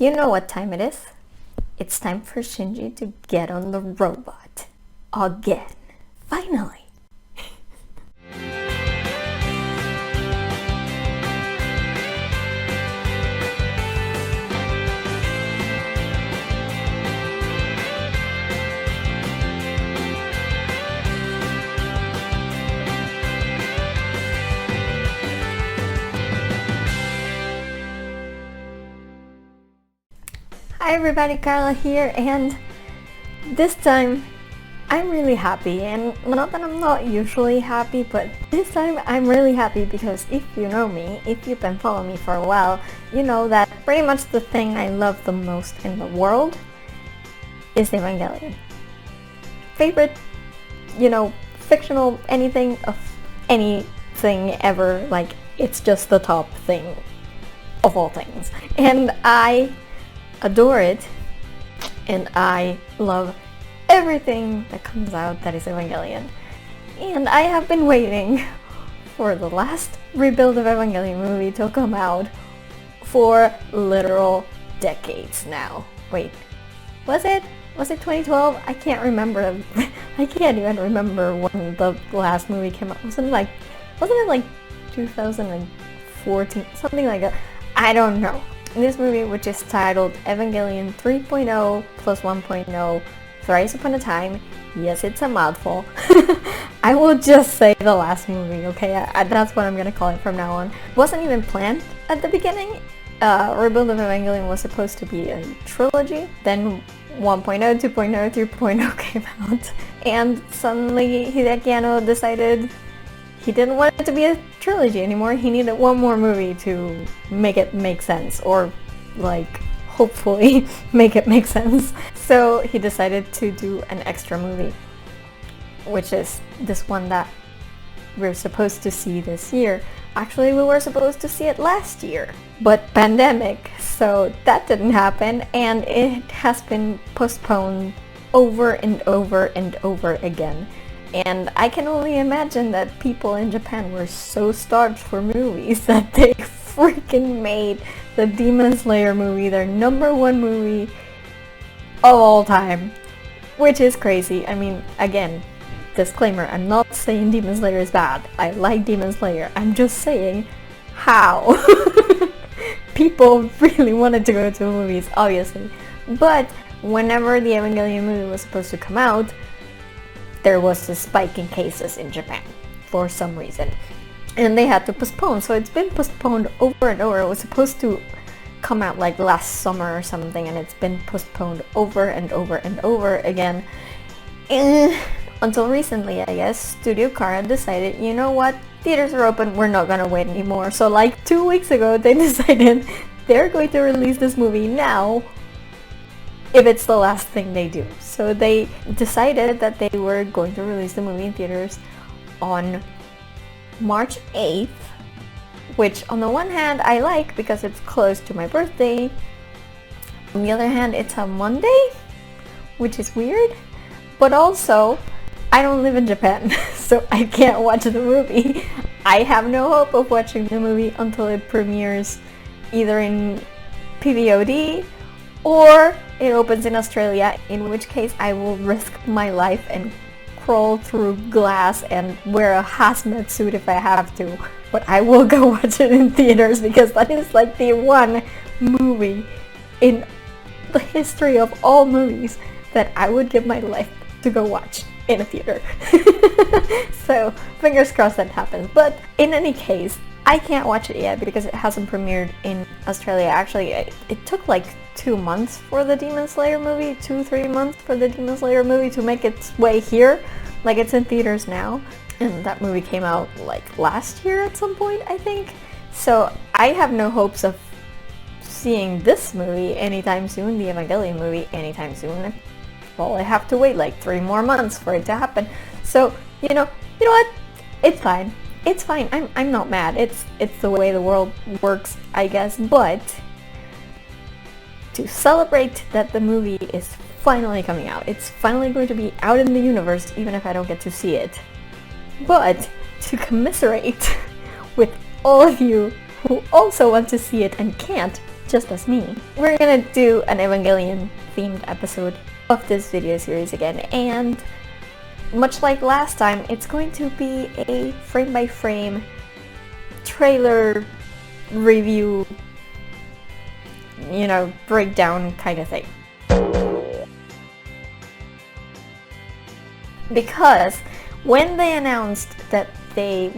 You know what time it is? It's time for Shinji to get on the robot. Again. Finally. Hi everybody, Carla here, and this time I'm really happy, and not that I'm not usually happy, but this time I'm really happy because if you know me, if you've been following me for a while, you know that pretty much the thing I love the most in the world is Evangelion. Favorite, fictional anything of anything ever, like it's just the top thing of all things. And I adore it, and I love everything that comes out that is Evangelion. And I have been waiting for the last rebuild of Evangelion movie to come out for literal decades now. Wait, was it 2012? I can't remember. I can't even remember when the last movie came out. Wasn't it like 2014? Something like that. I don't know. This movie, which is titled EVANGELION 3.0+1.0 Thrice Upon a Time. Yes, it's a mouthful. I will just say the last movie, okay? That's what I'm gonna call it from now on. Wasn't even planned at the beginning. Rebuild of Evangelion was supposed to be a trilogy. Then 1.0, 2.0, 3.0 came out. And suddenly Hideaki Anno decided he didn't want it to be a trilogy anymore. He needed one more movie to make it make sense, or hopefully make it make sense. So he decided to do an extra movie, which is this one that we're supposed to see this year. Actually, we were supposed to see it last year, but pandemic, so that didn't happen, and it has been postponed over and over and over again. And I can only imagine that people in Japan were so starved for movies that they freaking made the Demon Slayer movie their #1 movie of all time. Which is crazy. I mean, again, disclaimer, I'm not saying Demon Slayer is bad. I like Demon Slayer. I'm just saying how people really wanted to go to the movies, obviously. But whenever the Evangelion movie was supposed to come out, there was a spike in cases in Japan for some reason, and they had to postpone. So it's been postponed over and over. It was supposed to come out like last summer or something, and it's been postponed over and over and over again. And until recently, I guess, Studio Kara decided, you know what, theaters are open, we're not gonna wait anymore. So like 2 weeks ago, they decided they're going to release this movie now, if it's the last thing they do. So they decided that they were going to release the movie in theaters on March 8th, which on the one hand I like because it's close to my birthday. On the other hand, it's a Monday, which is weird, but also I don't live in Japan, so I can't watch the movie. I have no hope of watching the movie until it premieres either in PVOD or it opens in Australia, in which case I will risk my life and crawl through glass and wear a hazmat suit if I have to. But I will go watch it in theaters because that is like the one movie in the history of all movies that I would give my life to go watch in a theater. So fingers crossed that happens. But in any case, I can't watch it yet because it hasn't premiered in Australia. Actually, it took like 2 months for the Demon Slayer movie, 2-3 months for the Demon Slayer movie to make its way here. Like, it's in theaters now, and that movie came out like last year at some point, I think. So I have no hopes of seeing this movie anytime soon, the Evangelion movie anytime soon. Well, I have to wait like 3 more months for it to happen. So, you know what? It's fine. It's fine. I'm not mad. It's the way the world works, I guess. But to celebrate that the movie is finally coming out, it's finally going to be out in the universe, even if I don't get to see it. But to commiserate with all of you who also want to see it and can't just as me. We're gonna do an Evangelion themed episode of this video series again, and much like last time, it's going to be a frame-by-frame trailer review, breakdown kind of thing. Because when Kara announced that they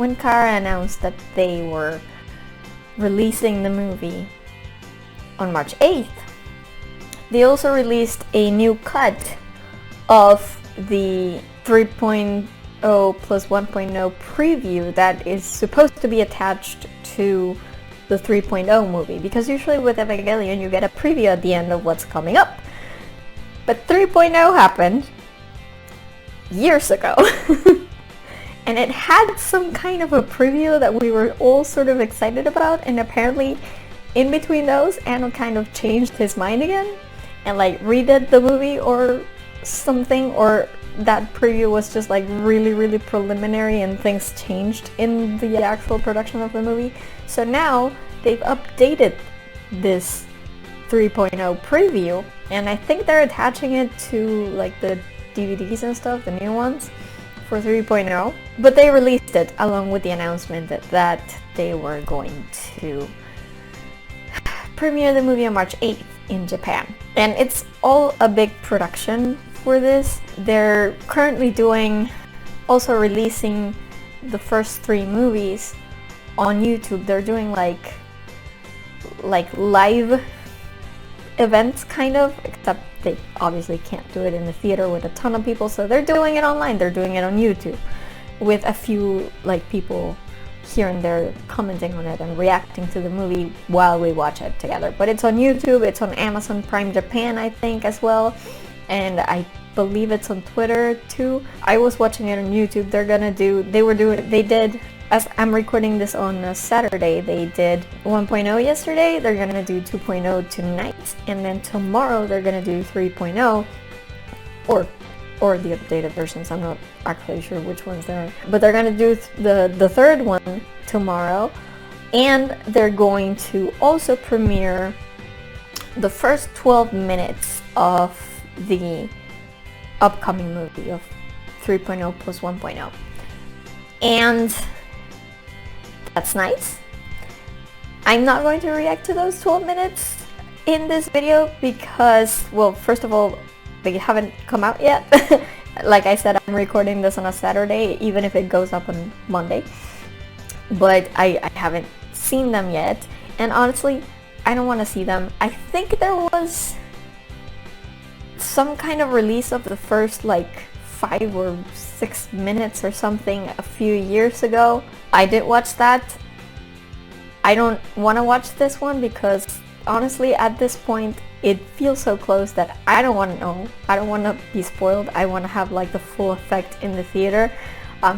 were releasing the movie on March 8th, they also released a new cut of the 3.0 plus 1.0 preview that is supposed to be attached to the 3.0 movie, because usually with Evangelion you get a preview at the end of what's coming up. But 3.0 happened years ago and it had some kind of a preview that we were all sort of excited about, and apparently in between those Anno kind of changed his mind again and like redid the movie or something, or that preview was just like really preliminary and things changed in the actual production of the movie. So now they've updated this 3.0 preview, and I think they're attaching it to like the DVDs and stuff, the new ones for 3.0, but they released it along with the announcement that they were going to premiere the movie on March 8th in Japan. And it's all a big production for this. They're currently also releasing the first 3 movies on YouTube. They're doing like live events kind of, except they obviously can't do it in the theater with a ton of people, so they're doing it online. They're doing it on YouTube with a few like people here and there commenting on it and reacting to the movie while we watch it together. But it's on YouTube, it's on Amazon Prime Japan I think as well, and I believe it's on Twitter too. I was watching it on YouTube. They did, as I'm recording this on a Saturday, they did 1.0 yesterday, they're gonna do 2.0 tonight, and then tomorrow they're gonna do 3.0 or the updated versions. I'm not actually sure which ones they are, but they're gonna do the third one tomorrow, and they're going to also premiere the first 12 minutes of the upcoming movie of 3.0 plus 1.0, and that's nice. I'm not going to react to those 12 minutes in this video because, well, first of all, they haven't come out yet. Like I said, I'm recording this on a Saturday, even if it goes up on Monday. But I haven't seen them yet, and honestly, I don't want to see them. I think there was some kind of release of the first like 5 or 6 minutes or something a few years ago. I did watch that. I don't want to watch this one because honestly at this point it feels so close that I don't want to know. I don't want to be spoiled. I want to have like the full effect in the theater.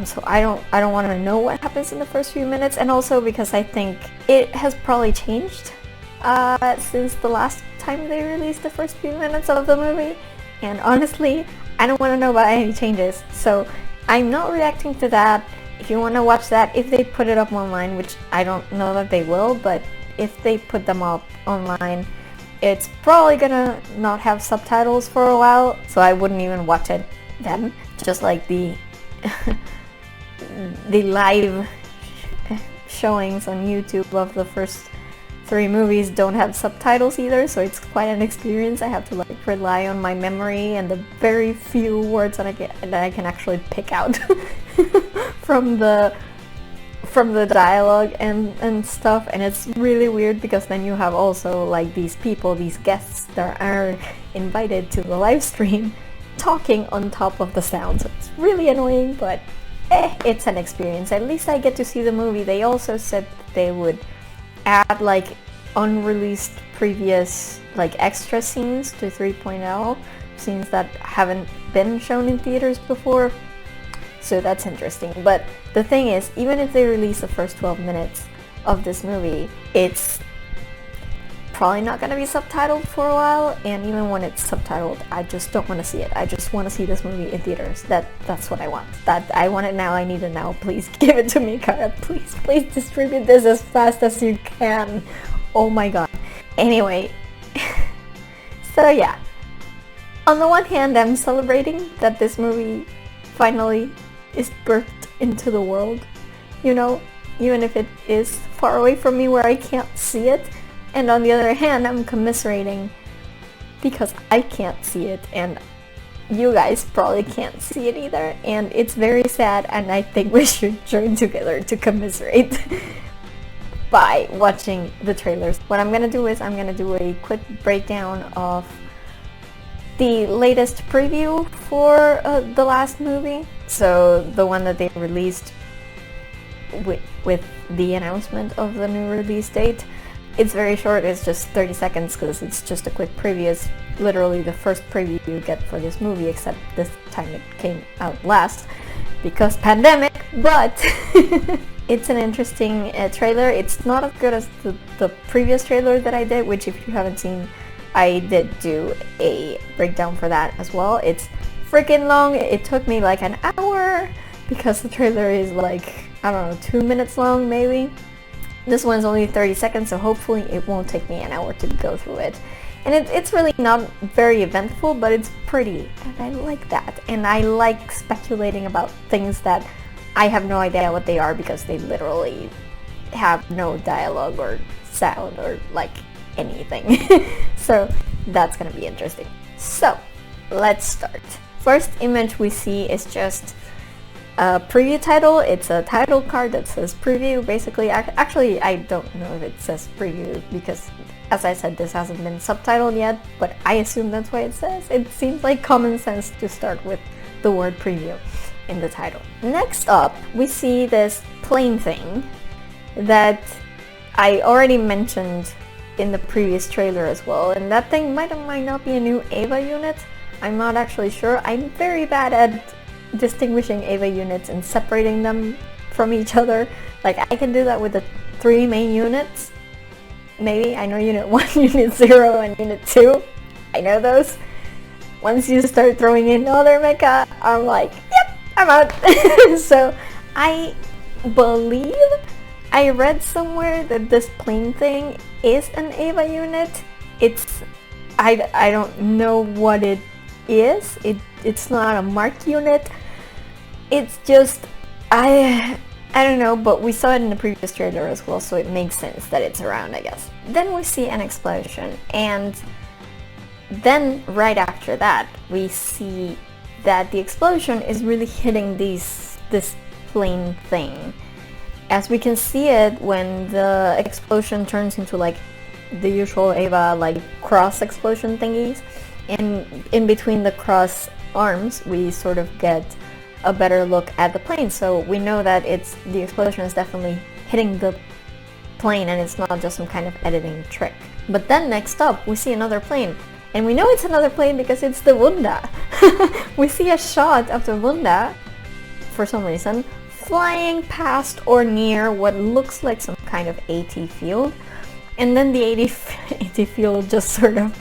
So I don't want to know what happens in the first few minutes, and also because I think it has probably changed since the last time they released the first few minutes of the movie, and honestly I don't want to know about any changes, so I'm not reacting to that. If you want to watch that, if they put it up online, which I don't know that they will, but if they put them up online, it's probably gonna not have subtitles for a while, so I wouldn't even watch it then. Just like the the live showings on YouTube of the first 3 movies don't have subtitles either, so it's quite an experience. I have to like rely on my memory and the very few words that I can actually pick out from the dialogue and stuff, and it's really weird because then you have also like these people, these guests that are invited to the live stream talking on top of the sound, so it's really annoying, but it's an experience. At least I get to see the movie. They also said that they would add like unreleased previous like extra scenes to 3.0, scenes that haven't been shown in theaters before, so that's interesting. But the thing is, even if they release the first 12 minutes of this movie, it's probably not going to be subtitled for a while, and even when it's subtitled, I just don't want to see it. I just want to see this movie in theaters. That's what I want. I want it now. I need it now. Please give it to me, Kara. Please distribute this as fast as you can. Oh my god. Anyway, so yeah. On the one hand, I'm celebrating that this movie finally is birthed into the world. You know, even if it is far away from me where I can't see it. And on the other hand, I'm commiserating because I can't see it and you guys probably can't see it either. And it's very sad, and I think we should join together to commiserate by watching the trailers. What I'm gonna do is I'm gonna do a quick breakdown of the latest preview for the last movie. So the one that they released with the announcement of the new release date. It's very short, it's just 30 seconds because it's just a quick preview. It's literally the first preview you get for this movie, except this time it came out last because pandemic, but it's an interesting trailer. It's not as good as the previous trailer that I did, which if you haven't seen, I did do a breakdown for that as well. It's freaking long. It took me like an hour because the trailer is like, I don't know, 2 minutes long maybe. This one's only 30 seconds, so hopefully it won't take me an hour to go through it. And it's really not very eventful, but it's pretty, and I like that. And I like speculating about things that I have no idea what they are because they literally have no dialogue or sound or like anything. So that's gonna be interesting. So let's start. First image we see is just a preview title. It's a title card that says preview. Basically, actually I don't know if it says preview because, as I said, this hasn't been subtitled yet, but I assume that's what it says. It seems like common sense to start with the word preview in the title. Next up, we see this plane thing that I already mentioned in the previous trailer as well, and that thing might or might not be a new EVA unit. I'm not actually sure. I'm very bad at distinguishing EVA units and separating them from each other. Like, I can do that with the 3 main units. Maybe. I know Unit 1, Unit 0, and Unit 2. I know those. Once you start throwing in other mecha, I'm like, yep, I'm out. So, I believe I read somewhere that this plane thing is an EVA unit. I don't know what it is. It's not a marked unit. It's just, I don't know, but we saw it in the previous trailer as well, so it makes sense that it's around, I guess. Then we see an explosion, and then right after that, we see that the explosion is really hitting this plane thing. As we can see it when the explosion turns into like the usual EVA like cross explosion thingies, and in between the cross arms we sort of get a better look at the plane, so we know that the explosion is definitely hitting the plane and it's not just some kind of editing trick. But then next up we see another plane, and we know it's another plane because it's the Wunda. We see a shot of the Wunda for some reason flying past or near what looks like some kind of AT field, and then the AT field just sort of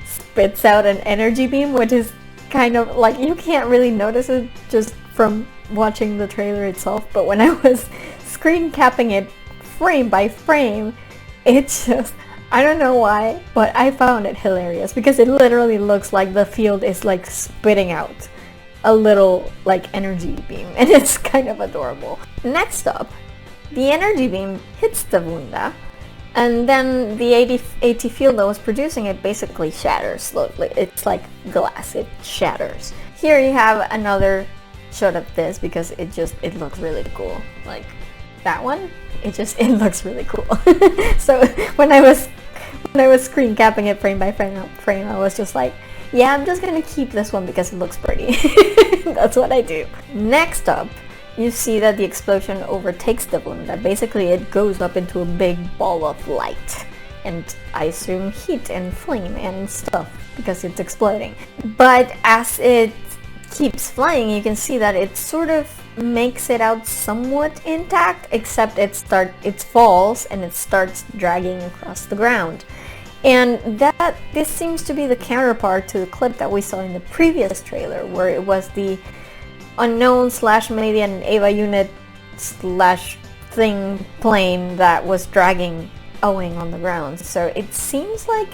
spits out an energy beam, which is kind of like, you can't really notice it just from watching the trailer itself, but when I was screen capping it frame by frame, it's just, I don't know why, but I found it hilarious because it literally looks like the field is like spitting out a little like energy beam, and it's kind of adorable. Next up, the energy beam hits the Wunda, and then the AT field that was producing it basically shatters slowly. It's like glass, it shatters. Here you have another shot of this because it looks really cool. Like that one, it looks really cool. So when I was screen capping it frame by frame, I was just like, yeah, I'm just gonna keep this one because it looks pretty. That's what I do. Next up, you see that the explosion overtakes the Wunda. Basically, it goes up into a big ball of light, and I assume heat and flame and stuff because it's exploding. But as it keeps flying, you can see that it sort of makes it out somewhat intact, except it falls and it starts dragging across the ground. And this seems to be the counterpart to the clip that we saw in the previous trailer, where it was the unknown / maybe an EVA unit / thing plane that was dragging owing on the ground. So it seems like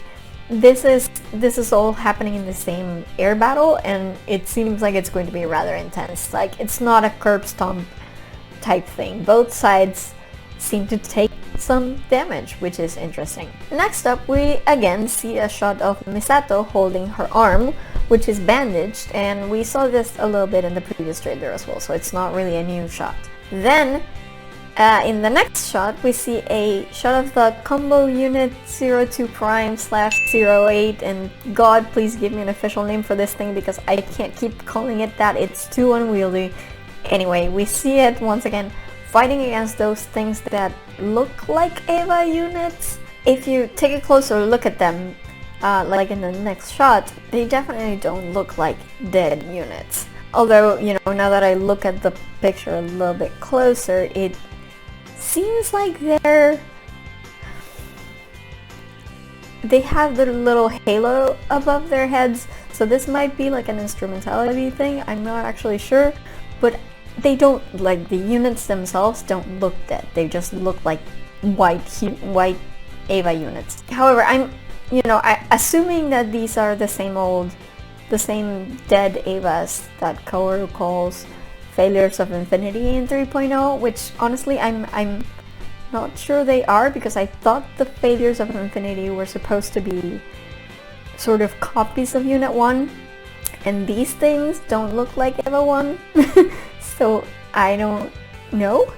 this is all happening in the same air battle, and it seems like it's going to be rather intense. Like, it's not a curb stomp type thing. Both sides seem to take some damage, which is interesting. Next up, we again see a shot of Misato holding her arm, which is bandaged, and we saw this a little bit in the previous trailer as well, so it's not really a new shot. Then in the next shot, we see a shot of the combo unit 02 Prime/08, and God, please give me an official name for this thing because I can't keep calling it that, it's too unwieldy. Anyway, we see it once again fighting against those things that look like EVA units. If you take a closer look at them, like in the next shot, they definitely don't look like dead units. Although, you know, now that I look at the picture a little bit closer, it seems like they have their little halo above their heads, so this might be like an instrumentality thing, I'm not actually sure, but they don't, like, the units themselves don't look dead, they just look like white EVA units. However, I'm assuming that these are the same dead EVAs that Kaoru calls failures of infinity in 3.0, which honestly I'm not sure they are, because I thought the failures of infinity were supposed to be sort of copies of Unit 1, and these things don't look like EVA 1, so I don't know.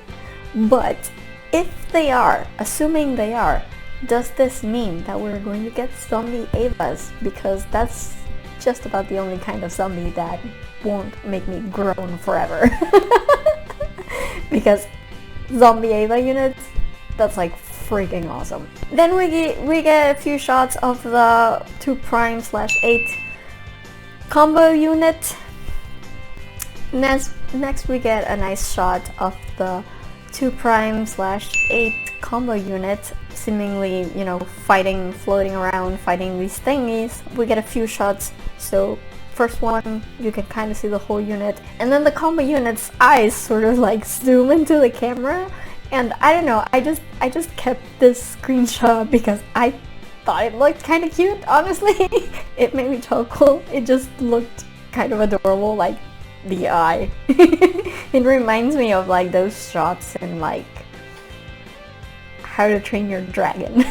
But if they are, assuming they are, does this mean that we're going to get zombie EVAs? Because that's just about the only kind of zombie that won't make me groan forever. Because zombie EVA units, that's like freaking awesome. Then we get a few shots of the 2 Prime/8 combo unit. Next we get a nice shot of the 2 Prime/8 combo unit, seemingly, you know, floating around, fighting these thingies. We get a few shots, so first one, you can kind of see the whole unit, and then the combo unit's eyes sort of like zoom into the camera, and I don't know, I just kept this screenshot because I thought it looked kind of cute, honestly. It made me chuckle, it just looked kind of adorable, like the eye. It reminds me of like those shots in like How to Train Your Dragon,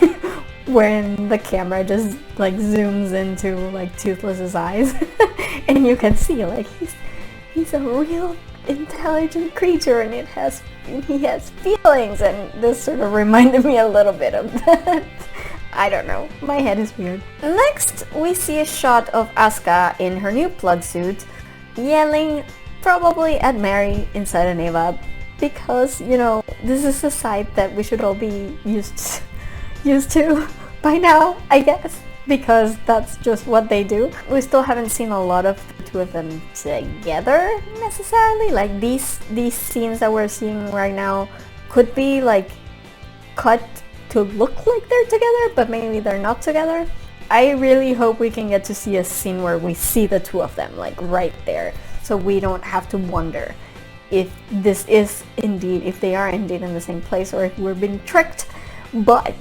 when the camera just like zooms into like Toothless's eyes, and you can see like he's a real intelligent creature, and he has feelings, and this sort of reminded me a little bit of that. I don't know, my head is weird. Next, we see a shot of Asuka in her new plug suit, yelling probably at Mary inside an EVA, because, you know, this is a sight that we should all be used to by now, I guess, because that's just what they do. We still haven't seen a lot of the two of them together necessarily. Like these scenes that we're seeing right now could be like cut to look like they're together, but maybe they're not together. I really hope we can get to see a scene where we see the two of them like right there, so we don't have to wonder if they are indeed in the same place, or if we're being tricked. But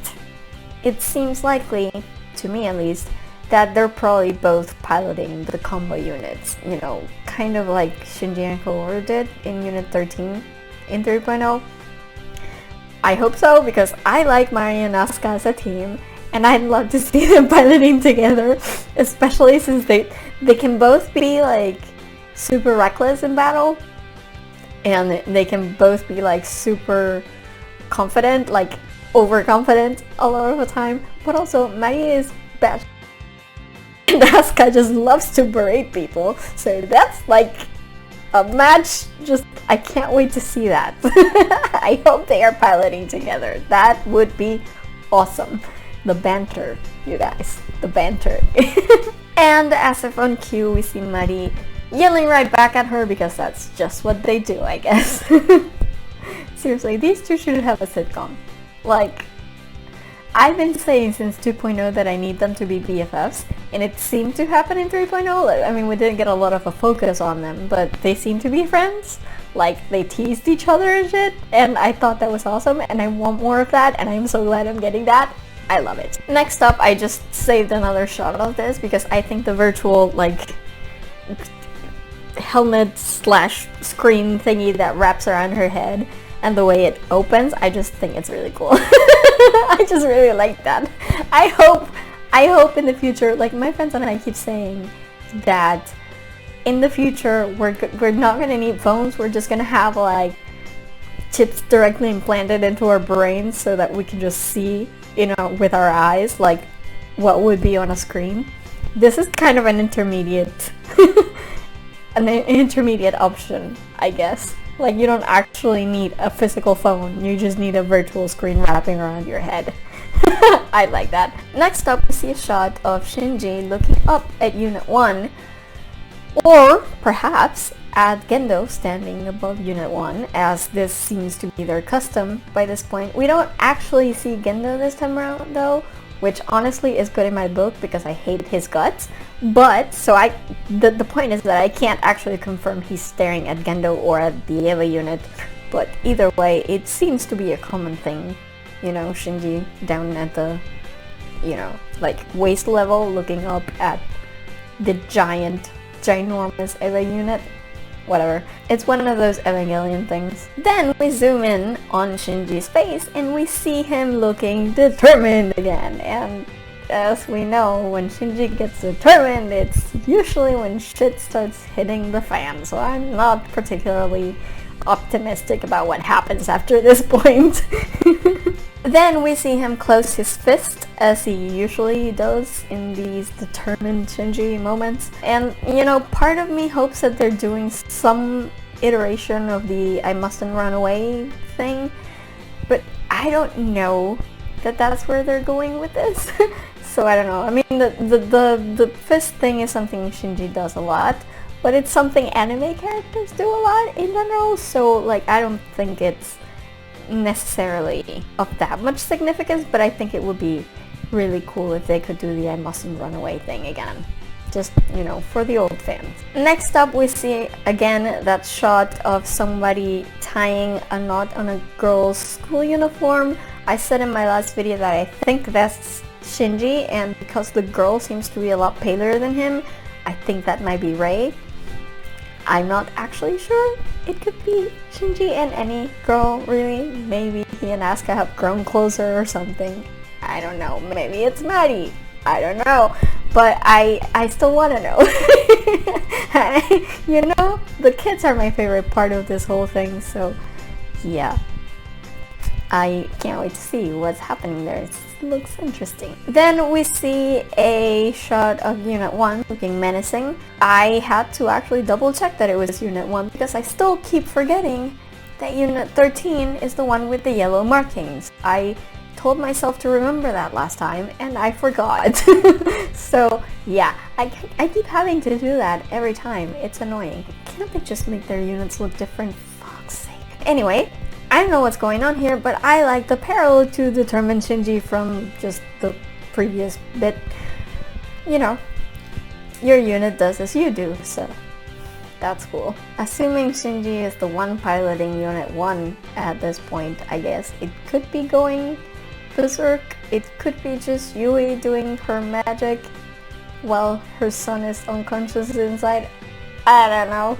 it seems likely, to me at least, that they're probably both piloting the combo units, you know, kind of like Shinji and Kaoru did in Unit 13 in 3.0. I hope so, because I like Mari and Asuka as a team, and I'd love to see them piloting together, especially since they can both be like super reckless in battle, and they can both be like super confident, like overconfident a lot of the time, but also Mari is bad and Asuka just loves to berate people, so that's like a match. Just, I can't wait to see that. I hope they are piloting together. That would be awesome. The banter, you guys, the banter. And as if on cue, we see Mari yelling right back at her, because that's just what they do, I guess. Seriously, these two should have a sitcom. Like, I've been saying since 2.0 that I need them to be BFFs, and it seemed to happen in 3.0. I mean, we didn't get a lot of a focus on them, but they seem to be friends. Like, they teased each other and shit, and I thought that was awesome, and I want more of that, and I'm so glad I'm getting that. I love it. Next up, I just saved another shot of this because I think the virtual, like, helmet slash screen thingy that wraps around her head and the way it opens, I just think it's really cool. I just really like that. I hope in the future, like my friends and I keep saying that in the future we're not gonna need phones, we're just gonna have like chips directly implanted into our brains so that we can just see, you know, with our eyes, like what would be on a screen. This is kind of an intermediate an intermediate option, I guess. Like, you don't actually need a physical phone, you just need a virtual screen wrapping around your head. I like that. Next up, we see a shot of Shinji looking up at Unit 1, or perhaps at Gendo standing above Unit 1, as this seems to be their custom by this point. We don't actually see Gendo this time around though, which honestly is good in my book because I hate his guts. But, so the point is that I can't actually confirm he's staring at Gendo or at the Eva unit, but either way, it seems to be a common thing. You know, Shinji down at the, you know, like waist level looking up at the ginormous Eva unit. Whatever. It's one of those Evangelion things. Then we zoom in on Shinji's face and we see him looking determined again. And as we know, when Shinji gets determined, it's usually when shit starts hitting the fan. So I'm not particularly optimistic about what happens after this point. Then we see him close his fist, as he usually does in these determined Shinji moments. And, you know, part of me hopes that they're doing some iteration of the I mustn't run away thing, but I don't know that that's where they're going with this. So I don't know. I mean, the fist thing is something Shinji does a lot, but it's something anime characters do a lot in general, so, like, I don't think it's necessarily of that much significance, but I think it would be really cool if they could do the I mustn't run away thing again. Just, you know, for the old fans. Next up, we see again that shot of somebody tying a knot on a girl's school uniform. I said in my last video that I think that's Shinji, and because the girl seems to be a lot paler than him, I think that might be Rei. I'm not actually sure. It could be Shinji and any girl, really. Maybe he and Asuka have grown closer or something. I don't know. Maybe it's Maddie. I don't know. But I still want to know. You know, the kids are my favorite part of this whole thing, so yeah. I can't wait to see what's happening there. It looks interesting. Then we see a shot of Unit 1 looking menacing. I had to actually double check that it was Unit 1 because I still keep forgetting that Unit 13 is the one with the yellow markings. I told myself to remember that last time and I forgot. So yeah, I keep having to do that every time. It's annoying. Can't they just make their units look different? Fuck's sake. Anyway, I don't know what's going on here, but I like the parallel to determined Shinji from just the previous bit. You know, your unit does as you do, so that's cool. Assuming Shinji is the one piloting Unit 1 at this point, I guess it could be going berserk. It could be just Yui doing her magic while her son is unconscious inside. I don't know.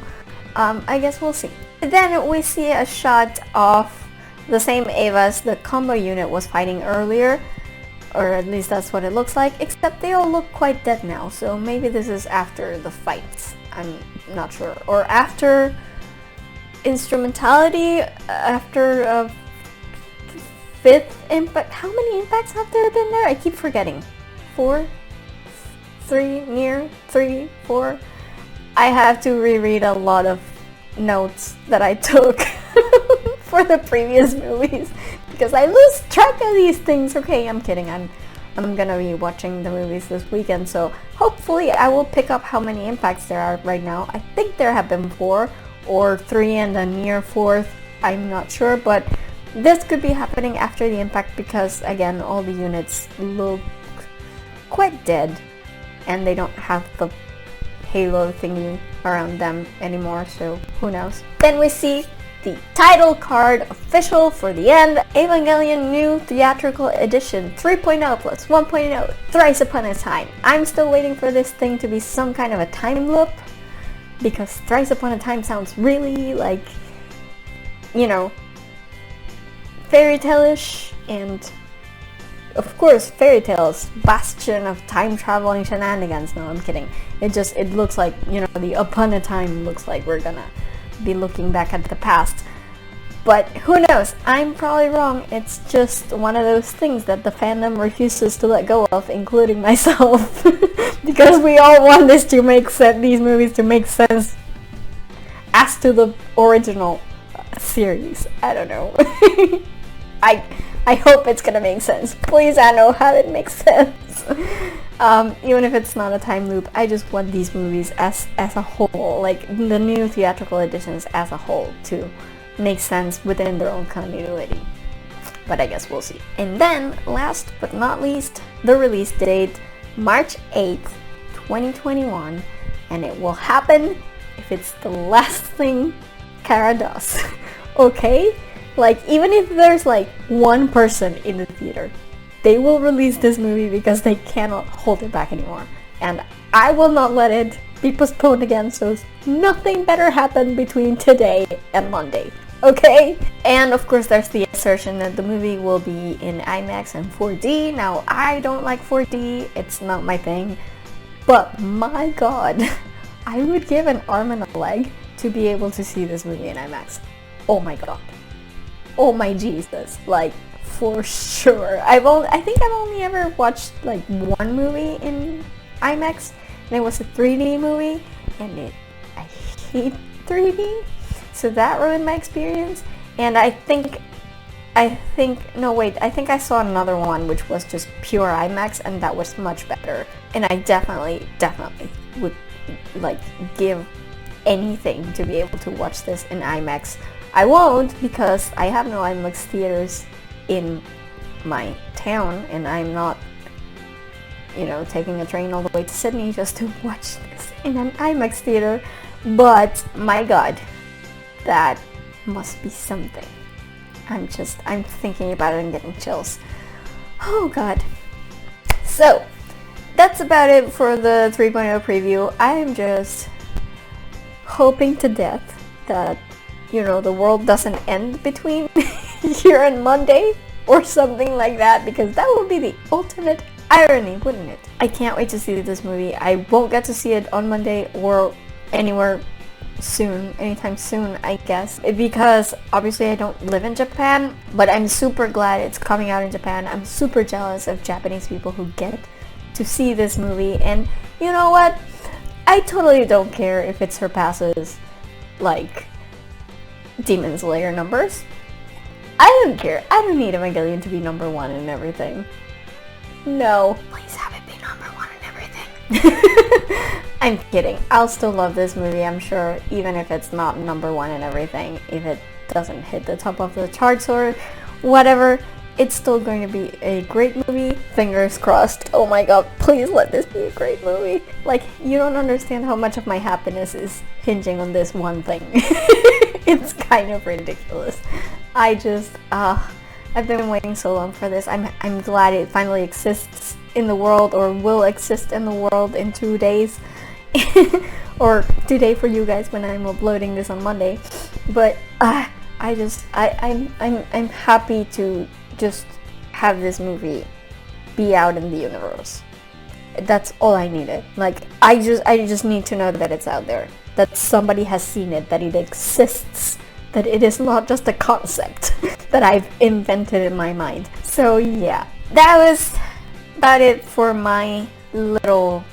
I guess we'll see. Then we see a shot of the same Evas the combo unit was fighting earlier, or at least that's what it looks like, except they all look quite dead now, so maybe this is after the fights. I'm not sure. Or after instrumentality, after fifth impact. How many impacts have there been there? I keep forgetting. 4? 3? Near? 3? 4? I have to reread a lot of notes that I took for the previous movies because I lose track of these things. Okay, I'm kidding. I'm gonna be watching the movies this weekend, so hopefully I will pick up how many impacts there are right now. I think there have been 4 or 3 and a near 4th. I'm not sure, but this could be happening after the impact because again all the units look quite dead. and they don't have the halo thingy around them anymore, so who knows. Then we see the title card official for the end. Evangelion New Theatrical Edition 3.0 plus 1.0 Thrice Upon a Time. I'm still waiting for this thing to be some kind of a time loop, because Thrice Upon a Time sounds really like, you know, fairy tale-ish, and of course fairy tales, bastion of time traveling shenanigans. No, I'm kidding. It looks like, you know, the upon a time looks like we're gonna be looking back at the past. But who knows? I'm probably wrong. It's just one of those things that the fandom refuses to let go of, including myself. Because we all want this to make sense, these movies to make sense as to the original series. I don't know. I hope it's gonna make sense. Please, I know how it makes sense. Even if it's not a time loop, I just want these movies as a whole, like the new theatrical editions as a whole, to make sense within their own continuity. But I guess we'll see. And then, last but not least, the release date, March 8th, 2021, and it will happen if it's the last thing Kara does. Okay? Like, even if there's like one person in the theater, they will release this movie because they cannot hold it back anymore. And I will not let it be postponed again, so nothing better happen between today and Monday. Okay? And of course there's the assertion that the movie will be in IMAX and 4D. Now, I don't like 4D, it's not my thing. But my god, I would give an arm and a leg to be able to see this movie in IMAX. Oh my god. Oh my Jesus, like, for sure. I think I've only ever watched like one movie in IMAX, and it was a 3D movie, and I hate 3D, so that ruined my experience. And I think I saw another one which was just pure IMAX, and that was much better. And I definitely would like give anything to be able to watch this in IMAX. I won't, because I have no IMAX theaters in my town, and I'm not, you know, taking a train all the way to Sydney just to watch this in an IMAX theater. But my god, that must be something. I'm thinking about it and getting chills. Oh god. So, that's about it for the 3.0 preview. I am just hoping to death that, you know, the world doesn't end between here and Monday or something like that, because that would be the ultimate irony, wouldn't it? I can't wait to see this movie. I won't get to see it on Monday or anywhere soon, anytime soon, I guess, because obviously I don't live in Japan, but I'm super glad it's coming out in Japan. I'm super jealous of Japanese people who get to see this movie, and you know what? I totally don't care if it surpasses, like, Demon Slayer numbers. I don't care. I don't need Evangelion to be number one and everything. No. Please have it be number one and everything. I'm kidding. I'll still love this movie, I'm sure, even if it's not number one and everything. If it doesn't hit the top of the charts or whatever, it's still going to be a great movie. Fingers crossed. Oh my god, please let this be a great movie. Like, you don't understand how much of my happiness is hinging on this one thing. It's kind of ridiculous. I've been waiting so long for this. I'm glad it finally exists in the world, or will exist in the world in 2 days. Or today for you guys when I'm uploading this on Monday. But I'm happy to just have this movie be out in the universe. That's all I needed. Like, I just need to know that it's out there, that somebody has seen it, that it exists, that it is not just a concept that I've invented in my mind. So yeah, that was about it for my little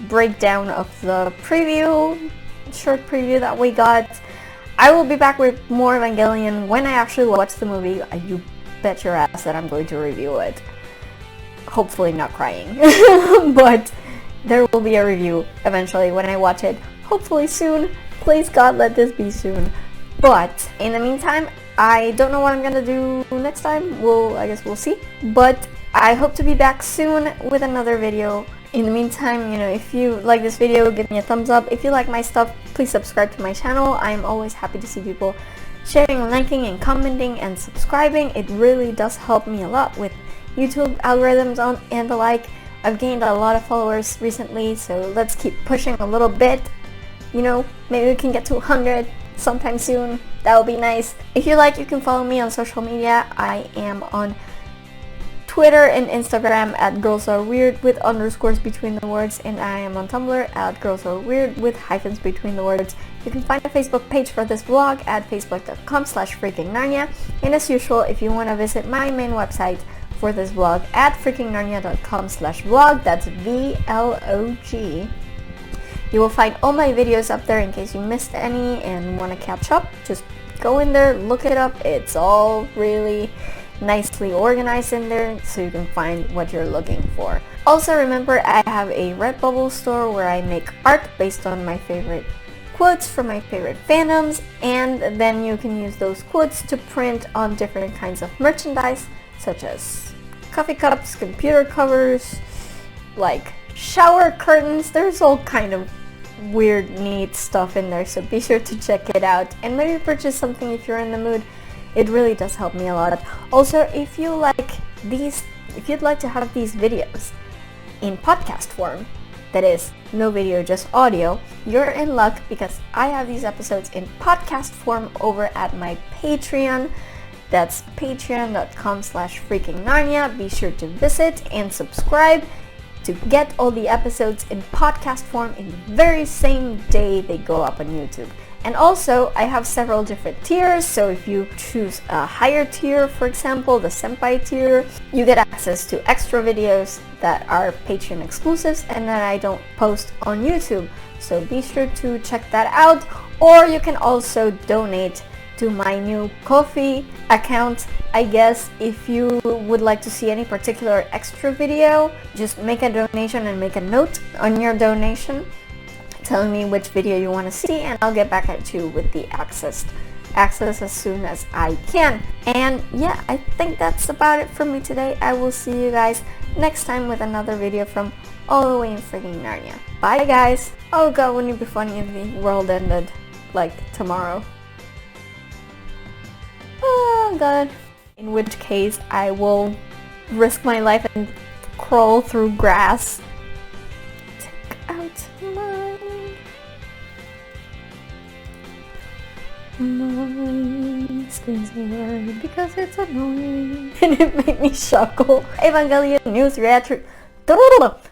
breakdown of the short preview that we got. I will be back with more Evangelion when I actually watch the movie. You bet your ass that I'm going to review it. Hopefully not crying. But there will be a review eventually when I watch it. Hopefully soon. Please God, let this be soon. But in the meantime, I don't know what I'm gonna do next time. I guess we'll see. But I hope to be back soon with another video. In the meantime, if you like this video, give me a thumbs up. If you like my stuff, please subscribe to my channel. I'm always happy to see people sharing, liking, and commenting and subscribing. It really does help me a lot with YouTube algorithms and the like. I've gained a lot of followers recently, so let's keep pushing a little bit. Maybe we can get to 100 sometime soon. That would be nice. If you like, you can follow me on social media. I am on Twitter and Instagram at girlsareweird with underscores between the words, and I am on Tumblr at girlsareweird with hyphens between the words. You can find a Facebook page for this vlog at facebook.com/FreakingNarnia, and as usual, if you want to visit my main website for this vlog at FreakingNarnia.com/vlog, that's VLOG. You will find all my videos up there in case you missed any and want to catch up. Just go in there, look it up. It's all really nicely organized in there so you can find what you're looking for. Also remember, I have a Redbubble store where I make art based on my favorite quotes from my favorite fandoms, and then you can use those quotes to print on different kinds of merchandise such as coffee cups, computer covers, like shower curtains. There's all kind of weird, neat stuff in there, so be sure to check it out and maybe purchase something if you're in the mood. It really does help me a lot. Also, if you'd like to have these videos in podcast form, that is, no video, just audio, you're in luck because I have these episodes in podcast form over at my Patreon. That's patreon.com/FreakingNarnia. Be sure to visit and subscribe to get all the episodes in podcast form in the very same day they go up on YouTube. And also, I have several different tiers, so if you choose a higher tier, for example, the Senpai tier, you get access to extra videos that are Patreon exclusives and that I don't post on YouTube. So be sure to check that out, or you can also donate to my new Ko-fi account. I guess if you would like to see any particular extra video, just make a donation and make a note on your donation telling me which video you want to see, and I'll get back at you with the access as soon as I can. And yeah, I think that's about it for me today. I will see you guys next time with another video from all the way in freaking Narnia. Bye guys! Oh god, wouldn't it be funny if the world ended like tomorrow? Oh god. In which case I will risk my life and crawl through grass. Take out my screensaver because it's annoying and it made me chuckle. Evangelion news reaction.